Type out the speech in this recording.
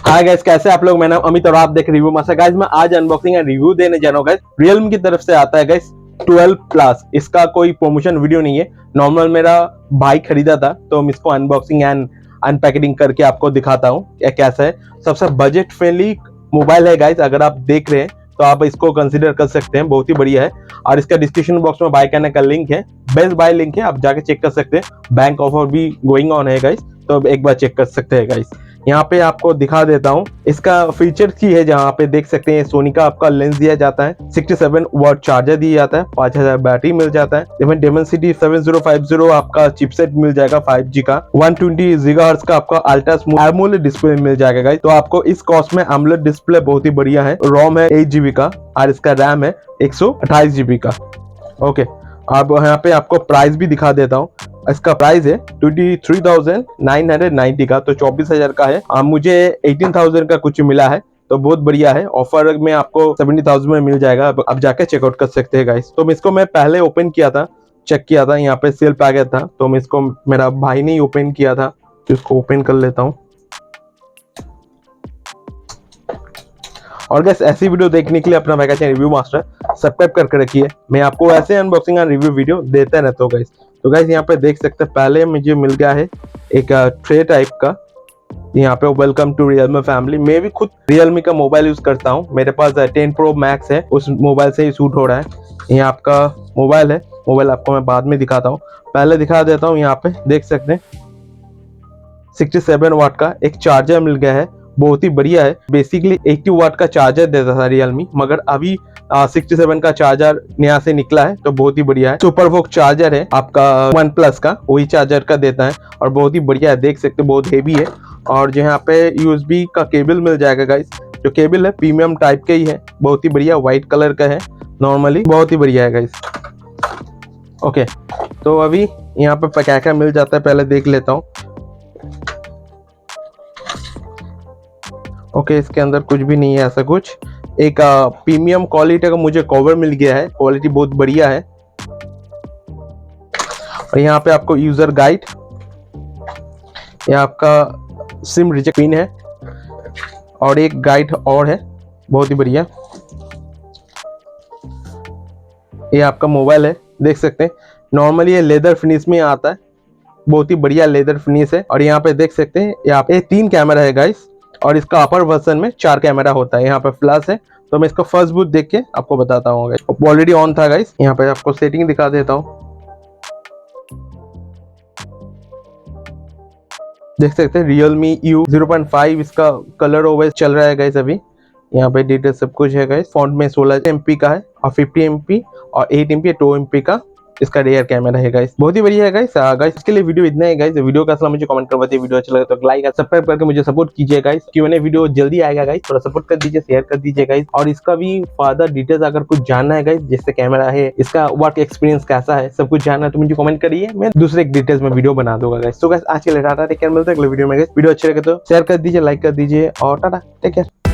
Hi guys, कैसे आप लोग। मैं नाम अमित और आप देख रिव्यू मास्टर। गाइस मैं आज अनबॉक्सिंग एंड रिव्यू देने जा रहा हूँ। गाइस Realme की तरफ से आता है गाइस 12 प्लस। इसका कोई प्रमोशन वीडियो नहीं है, नॉर्मल मेरा भाई खरीदा था तो मैं इसको अनबॉक्सिंग एंड अनपैकेटिंग करके आपको दिखाता हूँ कैसा है। सबसे बजट फ्रेंडली मोबाइल है गाइस, अगर आप देख रहे हैं तो आप इसको कंसीडर कर सकते हैं, बहुत ही बढ़िया है। और इसका डिस्क्रिप्शन बॉक्स में बाय करने का लिंक है, बेस्ट बाय लिंक है, आप जाके चेक कर सकते हैं। बैंक ऑफर भी गोइंग ऑन है गाइस, तो एक बार चेक कर सकते हैं गाइस। यहाँ पे आपको दिखा देता हूँ इसका फीचर की है, जहाँ पे देख सकते हैं सोनी का आपका लेंस दिया जाता है, 67 वॉट चार्जर दिया जाता है, 5000 बैटरी मिल जाता है, Dimensity 7050 आपका चिपसेट मिल जाएगा 5G का, 120 गीगाहर्ट्ज का आपका अल्ट्रा स्मूथ एमोलेड डिस्प्ले मिल जाएगा गाइस। तो आपको इस कॉस्ट में एमोलेड डिस्प्ले बहुत ही बढ़िया है। रोम है 8GB का और इसका रैम है 128GB का। ओके, अब यहाँ पे आपको प्राइस भी दिखा देता हूँ। इसका प्राइस है 23,990 का, तो 24,000 का है। मुझे 18,000 का कुछ मिला है, तो बहुत बढ़िया है। ऑफर में आपको 70,000 में मिल जाएगा, अब जाके चेकआउट कर सकते हैं गाइस। तो इसको मैं पहले ओपन किया था, चेक किया था, यहाँ पे सेल पैकेट था, तो मैं इसको मेरा भाई ने ओपन किया था, तो इसको ओपन कर लेता हूँ। और गाइस ऐसी वीडियो देखने के लिए अपना भाई का चैनल रिव्यू मास्टर सब्सक्राइब करके रखिए, मैं आपको ऐसे अनबॉक्सिंग एंड रिव्यू वीडियो देता रहता हूँ गाइस। तो गाइस यहाँ पे देख सकते हैं, पहले मुझे मिल गया है एक ट्रे टाइप का, यहाँ पे वेलकम टू Realme फैमिली। मैं भी खुद Realme का मोबाइल यूज करता हूँ, मेरे पास 10 Pro Max है, उस मोबाइल से ही शूट हो रहा है। ये आपका मोबाइल है, मोबाइल आपको मैं बाद में दिखाता हूँ, पहले दिखा देता हूँ। यहाँ पे देख सकते हैं 67 वाट का एक चार्जर मिल गया है, बहुत ही बढ़िया है। बेसिकली 80 वाट का चार्जर देता था Realme, मगर अभी 67 का चार्जर नया से निकला है, तो बहुत ही बढ़िया है। सुपर वोक चार्जर है आपका OnePlus का, वही चार्जर का देता है और बहुत ही बढ़िया है, देख सकते हैं बहुत हेवी है। और जो यहाँ पे USB का केबल मिल जाएगा गाइस, जो केबल है प्रीमियम टाइप का ही है, बहुत ही बढ़िया, व्हाइट कलर का है, नॉर्मली बहुत ही बढ़िया है गाइस। ओके, तो अभी यहाँ पे क्या क्या मिल जाता है पहले देख लेता हूँ। ओके, इसके अंदर कुछ भी नहीं है ऐसा कुछ। एक प्रीमियम क्वालिटी का मुझे कवर मिल गया है, क्वालिटी बहुत बढ़िया है। और यहाँ पे आपको यूजर गाइड, यह आपका सिम रिजेक्ट पिन है और एक गाइड और है, बहुत ही बढ़िया। ये आपका मोबाइल है, देख सकते हैं, नॉर्मली ये लेदर फिनिश में आता है, बहुत ही बढ़िया लेदर फिनिश है। और यहाँ पे देख सकते हैं यहाँ पे 3 कैमरा है गाइस, और इसका अपर वर्जन में 4 कैमरा होता है। यहाँ पे फ्लैश है, तो मैं इसका फर्स्ट बूट देख के आपको बताता हूँ। ऑलरेडी ऑन था गाइस, यहाँ पे आपको सेटिंग दिखा देता हूँ। देख सकते हैं Realme U 0.5 इसका कलर ओवर चल रहा है गाइस अभी। यहाँ पे डिटेल सब कुछ है गाइस। फॉन्ट में 16 MP का है और 50 MP और 8 MP 2 MP का इसका रियर कैमरा है गाइस, बहुत ही बढ़िया है गाइस। गाइस इसके लिए वीडियो इतना है गाइस। वीडियो का असला मुझे कमेंट करवाइए, वीडियो अच्छा लगे तो लाइक और सब्सक्राइब करके मुझे सपोर्ट कीजिए गाइस। Q&A वीडियो जल्दी आएगा गाइस, थोड़ा सपोर्ट कर दीजिए, शेयर कर दीजिए गाइस। और इसका भी फर्दर डिटेल्स अगर कुछ जानना है गाइस, जैसे कैमरा है, इसका वर्क एक्सपीरियंस कैसा है, सब कुछ जानना है तो मुझे कमेंट करिए, मैं दूसरे डिटेल्स में वीडियो बना दूंगा गाइस। तो गाइस आज के लिए टाटा, टेक केयर, मिलते हैं अगले वीडियो में गाइस। वीडियो अच्छे लगे तो शेयर कर दीजिए, लाइक कर दीजिए और टाटा, टेक केयर।